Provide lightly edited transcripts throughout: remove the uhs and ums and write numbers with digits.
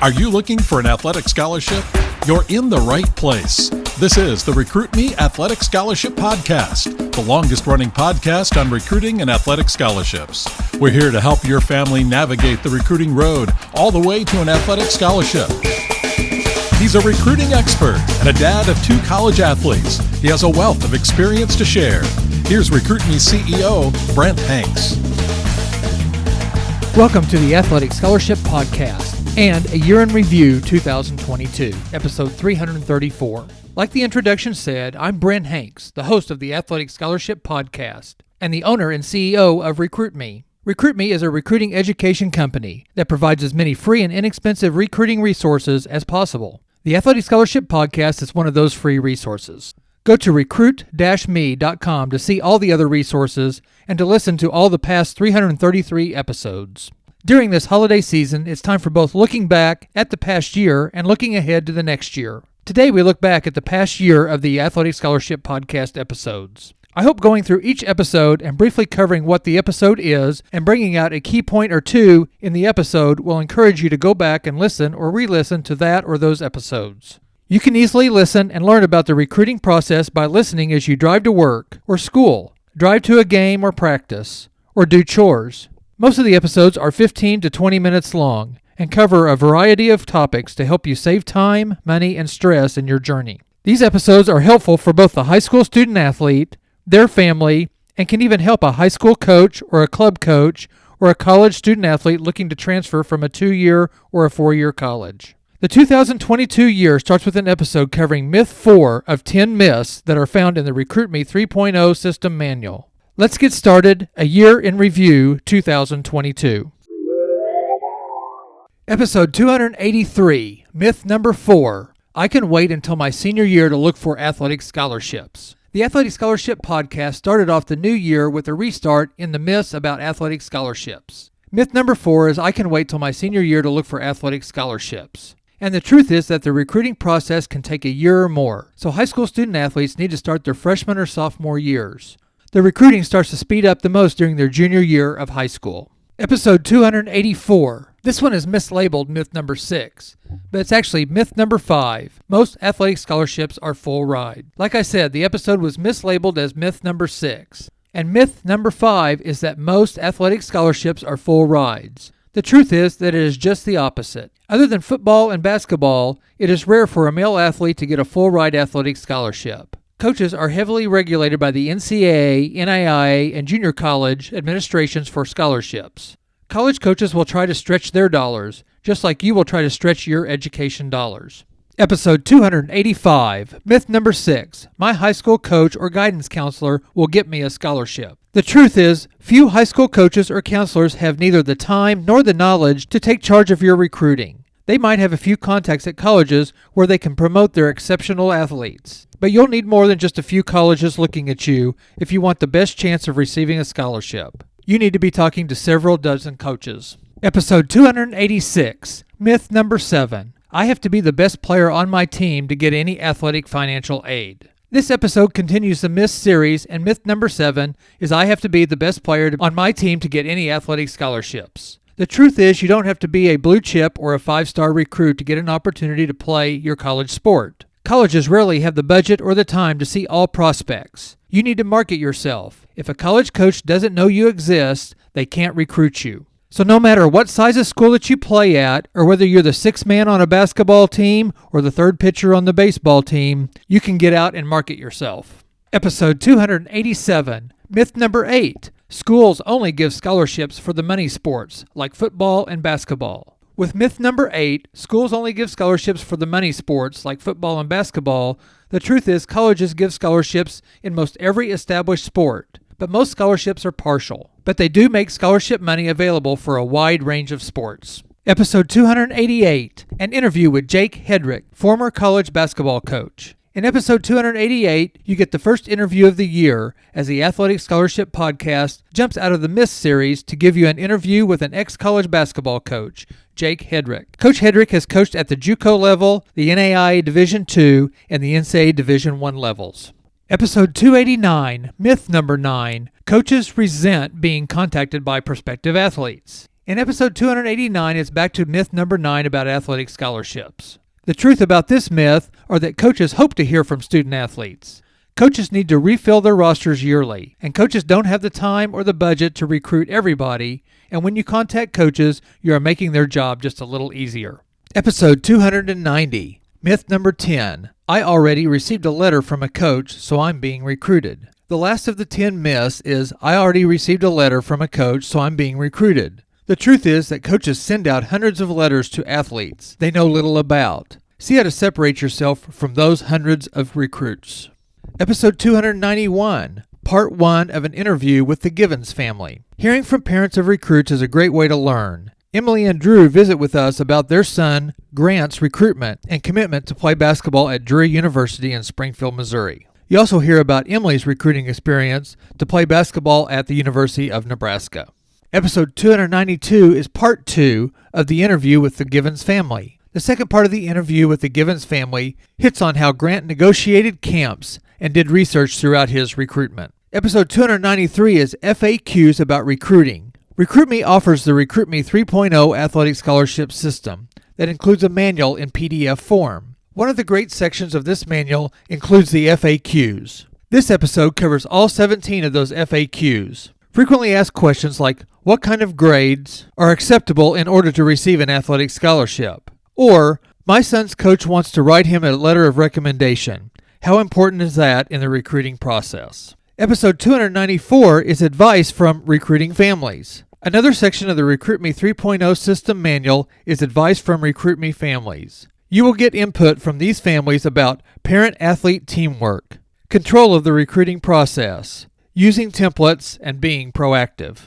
Are you looking for an athletic scholarship? You're in the right place. This is the Recruit Me Athletic Scholarship Podcast, the longest-running podcast on recruiting and athletic scholarships. We're here to help your family navigate the recruiting road all the way to an athletic scholarship. He's a recruiting expert and a dad of 2 college athletes. He has a wealth of experience to share. Here's Recruit Me CEO, Brent Hanks. Welcome to the Athletic Scholarship Podcast and a Year in Review 2022, episode 334. Like the introduction said, I'm Brent Hanks, the host of the Athletic Scholarship Podcast and the owner and CEO of Recruit Me. Recruit Me is a recruiting education company that provides as many free and inexpensive recruiting resources as possible. The Athletic Scholarship Podcast is one of those free resources. Go to recruit-me.com to see all the other resources and to listen to all the past 333 episodes. During this holiday season, it's time for both looking back at the past year and looking ahead to the next year. Today, we look back at the past year of the Athletic Scholarship Podcast episodes. I hope going through each episode and briefly covering what the episode is and bringing out a key point or two in the episode will encourage you to go back and listen or re-listen to that or those episodes. You can easily listen and learn about the recruiting process by listening as you drive to work or school, drive to a game or practice, or do chores. Most of the episodes are 15 to 20 minutes long and cover a variety of topics to help you save time, money, and stress in your journey. These episodes are helpful for both the high school student athlete, their family, and can even help a high school coach or a club coach or a college student athlete looking to transfer from a 2-year or a 4-year college. The 2022 year starts with an episode covering Myth 4 of 10 myths that are found in the Recruit Me 3.0 system manual. Let's get started. A Year in Review 2022. Episode 283, Myth number 4. I can wait until my senior year to look for athletic scholarships. The Athletic Scholarship Podcast started off the new year with a restart in the myths about athletic scholarships. Myth number 4 is I can wait till my senior year to look for athletic scholarships. And the truth is that the recruiting process can take a year or more, so high school student athletes need to start their freshman or sophomore years. The recruiting starts to speed up the most during their junior year of high school. Episode 284. This one is mislabeled myth number 6, but it's actually myth number 5. Most athletic scholarships are full ride. Like I said, the episode was mislabeled as myth number 6. And myth number 5 is that most athletic scholarships are full rides. The truth is that it is just the opposite. Other than football and basketball, it is rare for a male athlete to get a full ride athletic scholarship. Coaches are heavily regulated by the NCAA, NAIA, and junior college administrations for scholarships. College coaches will try to stretch their dollars, just like you will try to stretch your education dollars. Episode 285, Myth number 6. My high school coach or guidance counselor will get me a scholarship. The truth is, few high school coaches or counselors have neither the time nor the knowledge to take charge of your recruiting. They might have a few contacts at colleges where they can promote their exceptional athletes. But you'll need more than just a few colleges looking at you if you want the best chance of receiving a scholarship. You need to be talking to several dozen coaches. Episode 286, Myth number 7. I have to be the best player on my team to get any athletic financial aid. This episode continues the myth series, and myth number 7 is I have to be the best player on my team to get any athletic scholarships. The truth is you don't have to be a blue chip or a 5-star recruit to get an opportunity to play your college sport. Colleges rarely have the budget or the time to see all prospects. You need to market yourself. If a college coach doesn't know you exist, they can't recruit you. So no matter what size of school that you play at, or whether you're the 6th man on a basketball team or the 3rd pitcher on the baseball team, you can get out and market yourself. Episode 287, Myth number 8. Schools only give scholarships for the money sports, like football and basketball. With myth number 8, schools only give scholarships for the money sports, like football and basketball. The truth is colleges give scholarships in most every established sport, but most scholarships are partial. But they do make scholarship money available for a wide range of sports. Episode 288, an interview with Jake Hedrick, former college basketball coach. In episode 288, you get the first interview of the year as the Athletic Scholarship Podcast jumps out of the Myth series to give you an interview with an ex-college basketball coach, Jake Hedrick. Coach Hedrick has coached at the JUCO level, the NAIA Division II, and the NCAA Division I levels. Episode 289, Myth number 9, Coaches resent being contacted by prospective athletes. In episode 289, it's back to myth number 9 about athletic scholarships. The truth about this myth are that coaches hope to hear from student athletes. Coaches need to refill their rosters yearly, and coaches don't have the time or the budget to recruit everybody, and when you contact coaches, you are making their job just a little easier. Episode 290, myth number 10. I already received a letter from a coach, so I'm being recruited. The last of the 10 myths is I already received a letter from a coach, so I'm being recruited. The truth is that coaches send out hundreds of letters to athletes they know little about. See how to separate yourself from those hundreds of recruits. Episode 291, Part 1 of an interview with the Givens family. Hearing from parents of recruits is a great way to learn. Emily and Drew visit with us about their son, Grant's recruitment and commitment to play basketball at Drury University in Springfield, Missouri. You also hear about Emily's recruiting experience to play basketball at the University of Nebraska. Episode 292 is Part 2 of the interview with the Givens family. The second part of the interview with the Givens family hits on how Grant negotiated camps and did research throughout his recruitment. Episode 293 is FAQs about recruiting. RecruitMe offers the RecruitMe 3.0 athletic scholarship system that includes a manual in PDF form. One of the great sections of this manual includes the FAQs. This episode covers all 17 of those FAQs. Frequently asked questions like, what kind of grades are acceptable in order to receive an athletic scholarship? Or, my son's coach wants to write him a letter of recommendation. How important is that in the recruiting process? Episode 294 is advice from recruiting families. Another section of the RecruitMe 3.0 system manual is advice from RecruitMe families. You will get input from these families about parent-athlete teamwork, control of the recruiting process, using templates, and being proactive.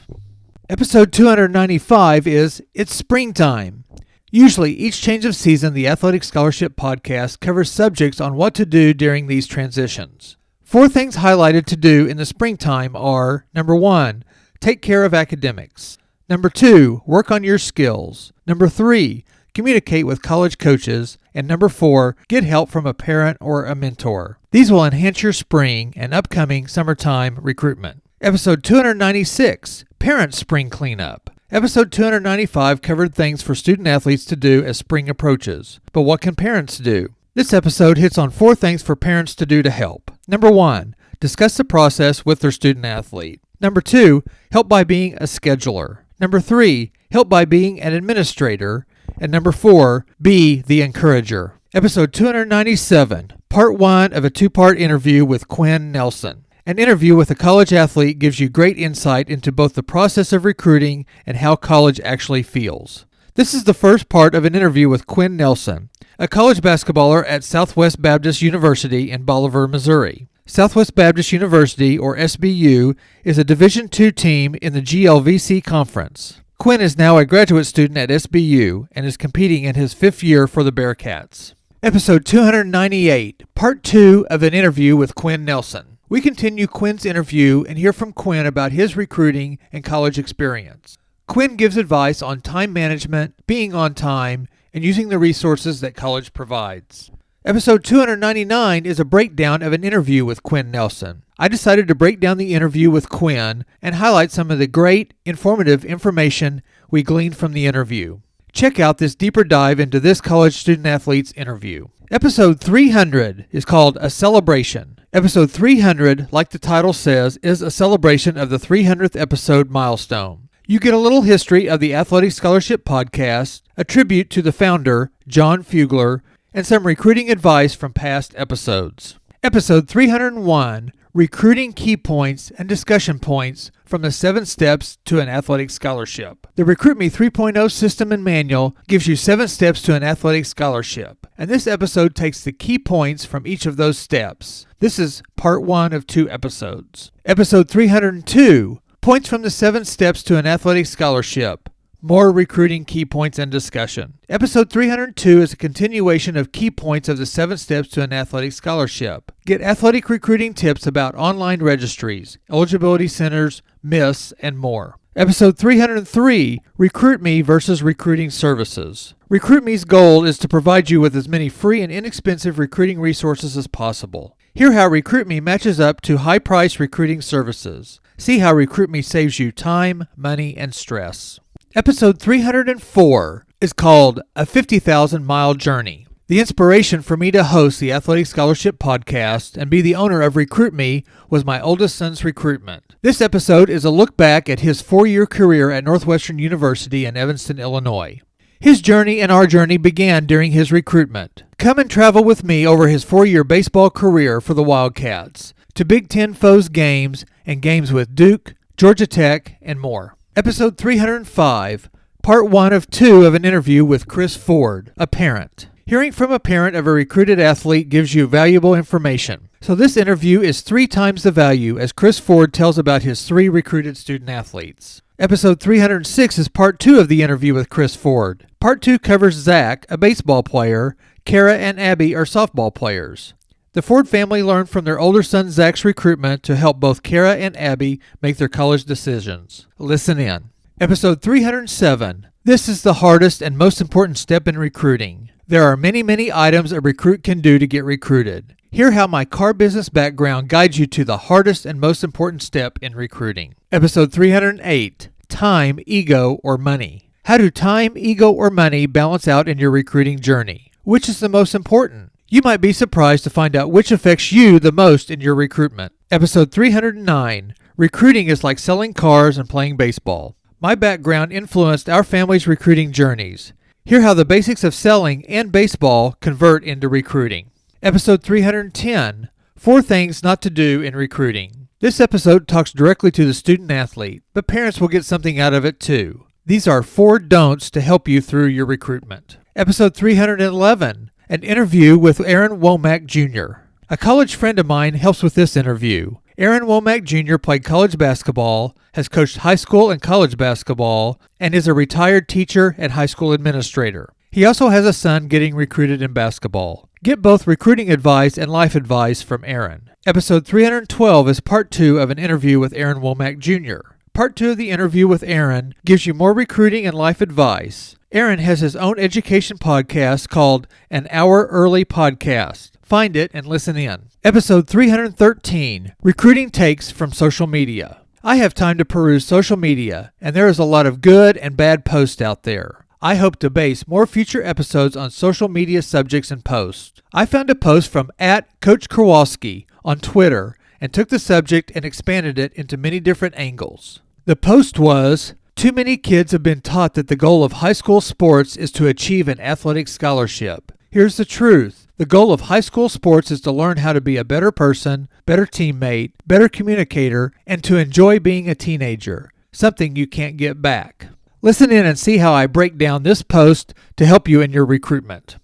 Episode 295 is It's Springtime. Usually, each change of season, the Athletic Scholarship Podcast covers subjects on what to do during these transitions. 4 things highlighted to do in the springtime are, number 1, take care of academics. Number 2, work on your skills. Number 3, communicate with college coaches. And number 4, get help from a parent or a mentor. These will enhance your spring and upcoming summertime recruitment. Episode 296, Parent Spring Cleanup. Episode 295 covered things for student athletes to do as spring approaches. But what can parents do? This episode hits on 4 things for parents to do to help. Number 1, discuss the process with their student athlete. Number 2, help by being a scheduler. Number 3, help by being an administrator. And number 4, be the encourager. Episode 297, Part 1 of a 2-part interview with Quinn Nelson. An interview with a college athlete gives you great insight into both the process of recruiting and how college actually feels. This is the first part of an interview with Quinn Nelson, a college basketballer at Southwest Baptist University in Bolivar, Missouri. Southwest Baptist University, or SBU, is a Division II team in the GLVC Conference. Quinn is now a graduate student at SBU and is competing in his 5th year for the Bearcats. Episode 298, Part 2 of an interview with Quinn Nelson. We continue Quinn's interview and hear from Quinn about his recruiting and college experience. Quinn gives advice on time management, being on time, and using the resources that college provides. Episode 299 is a breakdown of an interview with Quinn Nelson. I decided to break down the interview with Quinn and highlight some of the great, informative information we gleaned from the interview. Check out this deeper dive into this college student-athlete's interview. Episode 300 is called A Celebration. Episode 300, like the title says, is a celebration of the 300th episode milestone. You get a little history of the Athletic Scholarship Podcast, a tribute to the founder, John Fugler, and some recruiting advice from past episodes. Episode 301, Recruiting Key Points and Discussion Points from the 7 Steps to an Athletic Scholarship. The RecruitMe 3.0 system and manual gives you 7 steps to an athletic scholarship, and this episode takes the key points from each of those steps. This is part 1 of 2 episodes. Episode 302, Points from the 7 Steps to an Athletic Scholarship. More recruiting key points and discussion. Episode 302 is a continuation of key points of the 7 steps to an athletic scholarship. Get athletic recruiting tips about online registries, eligibility centers, myths, and more. Episode 303, RecruitMe versus Recruiting Services. RecruitMe's goal is to provide you with as many free and inexpensive recruiting resources as possible. Hear how RecruitMe matches up to high-priced recruiting services. See how RecruitMe saves you time, money, and stress. Episode 304 is called A 50,000-Mile Journey. The inspiration for me to host the Athletic Scholarship Podcast and be the owner of Recruit Me was my oldest son's recruitment. This episode is a look back at his 4-year career at Northwestern University in Evanston, Illinois. His journey and our journey began during his recruitment. Come and travel with me over his 4-year baseball career for the Wildcats, to Big Ten foes games and games with Duke, Georgia Tech, and more. Episode 305, Part 1 of 2 of an interview with Chris Ford, a parent. Hearing from a parent of a recruited athlete gives you valuable information. So this interview is 3 times the value as Chris Ford tells about his 3 recruited student athletes. Episode 306 is Part 2 of the interview with Chris Ford. Part 2 covers Zach, a baseball player. Kara and Abby are softball players. The Ford family learned from their older son Zach's recruitment to help both Kara and Abby make their college decisions. Listen in. Episode 307. This is the hardest and most important step in recruiting. There are many items a recruit can do to get recruited. Hear how my car business background guides you to the hardest and most important step in recruiting. Episode 308. Time, ego, or money. How do time, ego, or money balance out in your recruiting journey? Which is the most important? You might be surprised to find out which affects you the most in your recruitment. Episode 309. Recruiting is like selling cars and playing baseball. My background influenced our family's recruiting journeys. Hear how the basics of selling and baseball convert into recruiting. Episode 310, 4 Things Not to Do in Recruiting. This episode talks directly to the student athlete, but parents will get something out of it too. These are 4 don'ts to help you through your recruitment. Episode 311, an interview with Aaron Womack Jr. A college friend of mine helps with this interview. Aaron Womack Jr. played college basketball, has coached high school and college basketball, and is a retired teacher and high school administrator. He also has a son getting recruited in basketball. Get both recruiting advice and life advice from Aaron. Episode 312 is Part 2 of an interview with Aaron Womack Jr. Part 2 of the interview with Aaron gives you more recruiting and life advice. Aaron has his own education podcast called An Hour Early Podcast. Find it and listen in. Episode 313, Recruiting Takes from Social Media. I have time to peruse social media, and there is a lot of good and bad posts out there. I hope to base more future episodes on social media subjects and posts. I found a post from @CoachKrowalski on Twitter and took the subject and expanded it into many different angles. The post was, too many kids have been taught that the goal of high school sports is to achieve an athletic scholarship. Here's the truth. The goal of high school sports is to learn how to be a better person, better teammate, better communicator, and to enjoy being a teenager, something you can't get back. Listen in and see how I break down this post to help you in your recruitment.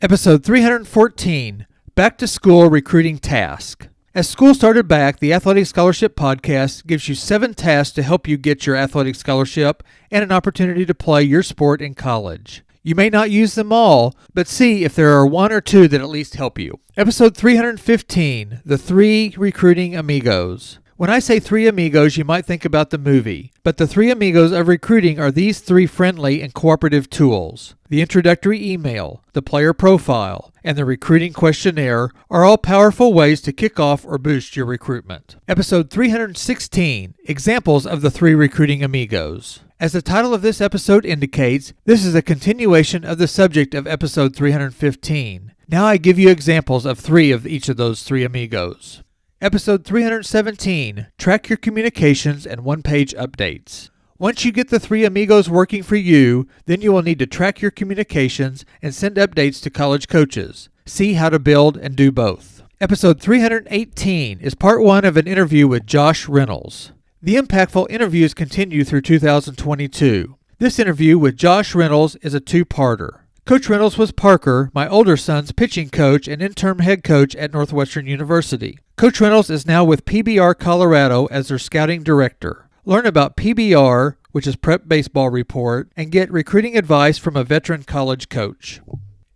Episode 314, Back to School Recruiting Task. As school started back, the Athletic Scholarship Podcast gives you 7 tasks to help you get your athletic scholarship and an opportunity to play your sport in college. You may not use them all, but see if there are 1 or 2 that at least help you. Episode 315, The 3 Recruiting Amigos. When I say 3 amigos, you might think about the movie, but the 3 amigos of recruiting are these 3 friendly and cooperative tools. The introductory email, the player profile, and the recruiting questionnaire are all powerful ways to kick off or boost your recruitment. Episode 316, Examples of the 3 Recruiting Amigos. As the title of this episode indicates, this is a continuation of the subject of episode 315. Now I give you examples of 3 of each of those 3 amigos. Episode 317, Track Your Communications and One-Page Updates. Once you get the 3 amigos working for you, then you will need to track your communications and send updates to college coaches. See how to build and do both. Episode 318 is part 1 of an interview with Josh Reynolds. The impactful interviews continue through 2022. This interview with Josh Reynolds is a 2-parter. Coach Reynolds was Parker, my older son's pitching coach and interim head coach at Northwestern University. Coach Reynolds is now with PBR Colorado as their scouting director. Learn about PBR, which is Prep Baseball Report, and get recruiting advice from a veteran college coach.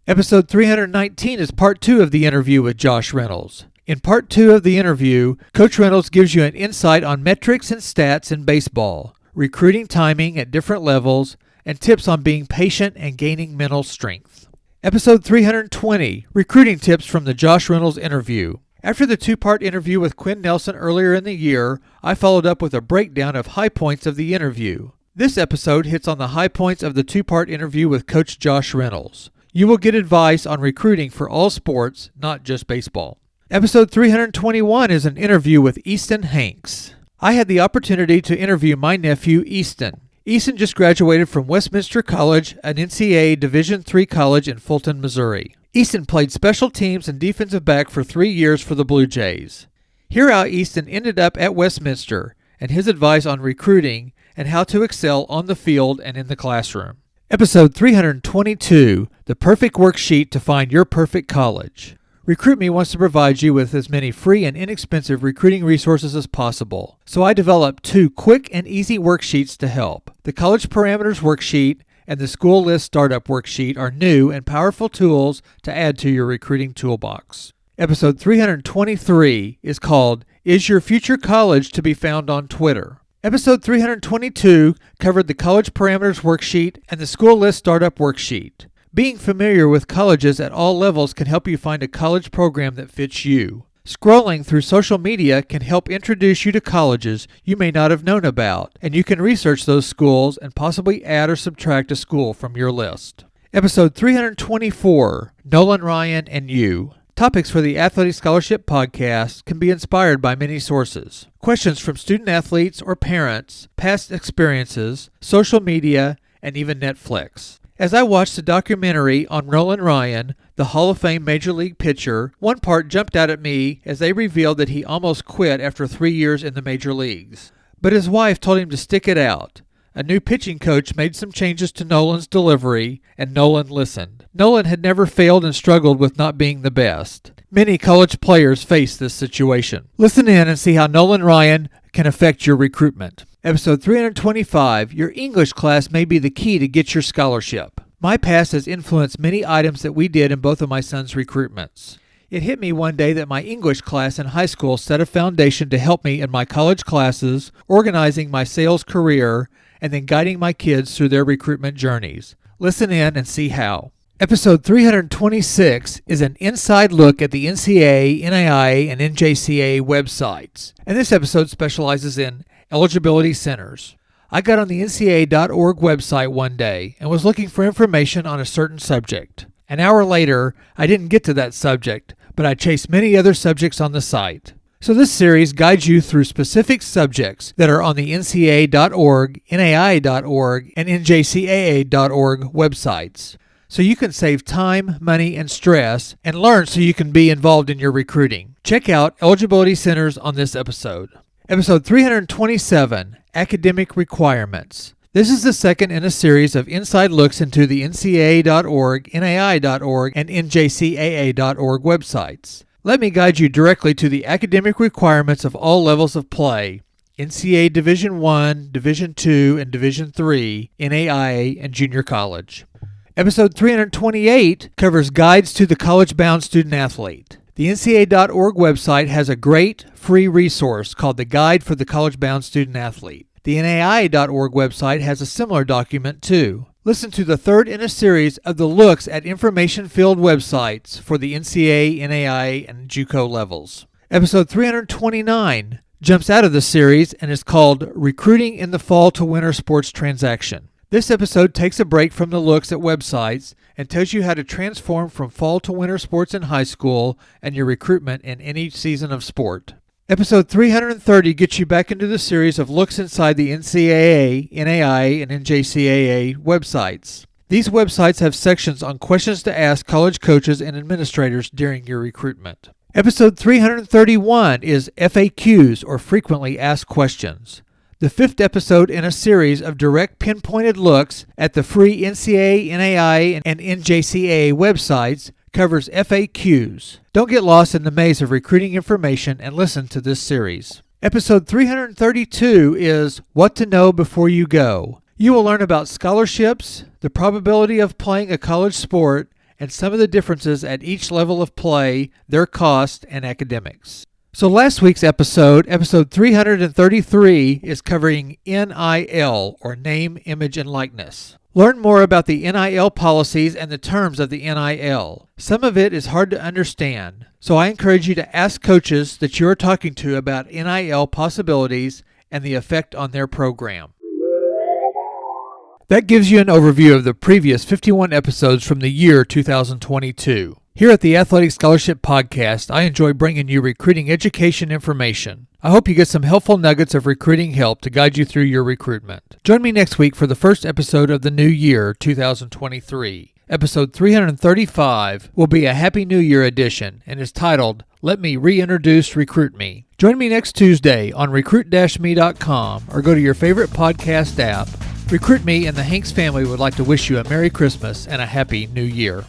Episode 319 is part 2 of the interview with Josh Reynolds. In part 2 of the interview, Coach Reynolds gives you an insight on metrics and stats in baseball, recruiting timing at different levels, and tips on being patient and gaining mental strength. Episode 320, Recruiting Tips from the Josh Reynolds interview. After the 2-part interview with Quinn Nelson earlier in the year, I followed up with a breakdown of high points of the interview. This episode hits on the high points of the two-part interview with Coach Josh Reynolds. You will get advice on recruiting for all sports, not just baseball. Episode 321 is an interview with Easton Hanks. I had the opportunity to interview my nephew, Easton. Easton just graduated from Westminster College, an NCAA Division III college in Fulton, Missouri. Easton played special teams and defensive back for 3 years for the Blue Jays. Hear how Easton ended up at Westminster and his advice on recruiting and how to excel on the field and in the classroom. Episode 322, the perfect worksheet to find your perfect college. RecruitMe wants to provide you with as many free and inexpensive recruiting resources as possible, so I developed 2 quick and easy worksheets to help. The College Parameters Worksheet and the School List Startup Worksheet are new and powerful tools to add to your recruiting toolbox. Episode 323 is called, Is Your Future College to be Found on Twitter? Episode 322 covered the College Parameters Worksheet and the School List Startup Worksheet. Being familiar with colleges at all levels can help you find a college program that fits you. Scrolling through social media can help introduce you to colleges you may not have known about, and you can research those schools and possibly add or subtract a school from your list. Episode 324, Nolan Ryan and You. Topics for the Athletic Scholarship Podcast can be inspired by many sources. Questions from student athletes or parents, past experiences, social media, and even Netflix. As I watched the documentary on Nolan Ryan, the Hall of Fame Major League pitcher, one part jumped out at me as they revealed that he almost quit after 3 years in the major leagues. But his wife told him to stick it out. A new pitching coach made some changes to Nolan's delivery, and Nolan listened. Nolan had never failed and struggled with not being the best. Many college players face this situation. Listen in and see how Nolan Ryan can affect your recruitment. Episode 325, Your English class may be the key to get your scholarship. My past has influenced many items that we did in both of my sons' recruitments. It hit me one day that my English class in high school set a foundation to help me in my college classes, organizing my sales career, and then guiding my kids through their recruitment journeys. Listen in and see how. Episode 326 is an inside look at the NCAA, NAIA, and NJCAA websites, and this episode specializes in eligibility centers. I got on the NCAA.org website one day and was looking for information on a certain subject. An hour later, I didn't get to that subject, but I chased many other subjects on the site. So this series guides you through specific subjects that are on the NCAA.org, NAIA.org, and NJCAA.org websites. So you can save time, money, and stress, and learn so you can be involved in your recruiting. Check out eligibility centers on this episode. Episode 327, Academic Requirements. This is the second in a series of inside looks into the NCAA.org, NAIA.org, and NJCAA.org websites. Let me guide you directly to the academic requirements of all levels of play: NCAA Division I, Division II, and Division III, NAIA, and junior college. Episode 328 covers guides to the college-bound student athlete. The NCAA.org website has a great free resource called the Guide for the College-Bound Student Athlete. The NAIA.org website has a similar document too. Listen to the third in a series of the looks at information-filled websites for the NCAA, NAIA, and JUCO levels. Episode 329 jumps out of the series and is called Recruiting in the Fall to Winter Sports Transaction. This episode takes a break from the looks at websites and tells you how to transform from fall to winter sports in high school and your recruitment in any season of sport. Episode 330 gets you back into the series of looks inside the NCAA, NAIA, and NJCAA websites. These websites have sections on questions to ask college coaches and administrators during your recruitment. Episode 331 is FAQs, or Frequently Asked Questions. The fifth episode in a series of direct pinpointed looks at the free NCAA, NAIA, and NJCAA websites covers FAQs. Don't get lost in the maze of recruiting information and listen to this series. Episode 332 is What to Know Before You Go. You will learn about scholarships, the probability of playing a college sport, and some of the differences at each level of play, their cost, and academics. So last week's episode 333, is covering NIL, or Name, Image, and Likeness. Learn more about the NIL policies and the terms of the NIL. Some of it is hard to understand, so I encourage you to ask coaches that you are talking to about NIL possibilities and the effect on their program. That gives you an overview of the previous 51 episodes from the year 2022. Here at the Athletic Scholarship Podcast, I enjoy bringing you recruiting education information. I hope you get some helpful nuggets of recruiting help to guide you through your recruitment. Join me next week for the first episode of the new year, 2023. Episode 335 will be a Happy New Year edition and is titled, Let Me Reintroduce Recruit Me. Join me next Tuesday on recruit-me.com or go to your favorite podcast app. Recruit Me and the Hanks family would like to wish you a Merry Christmas and a Happy New Year.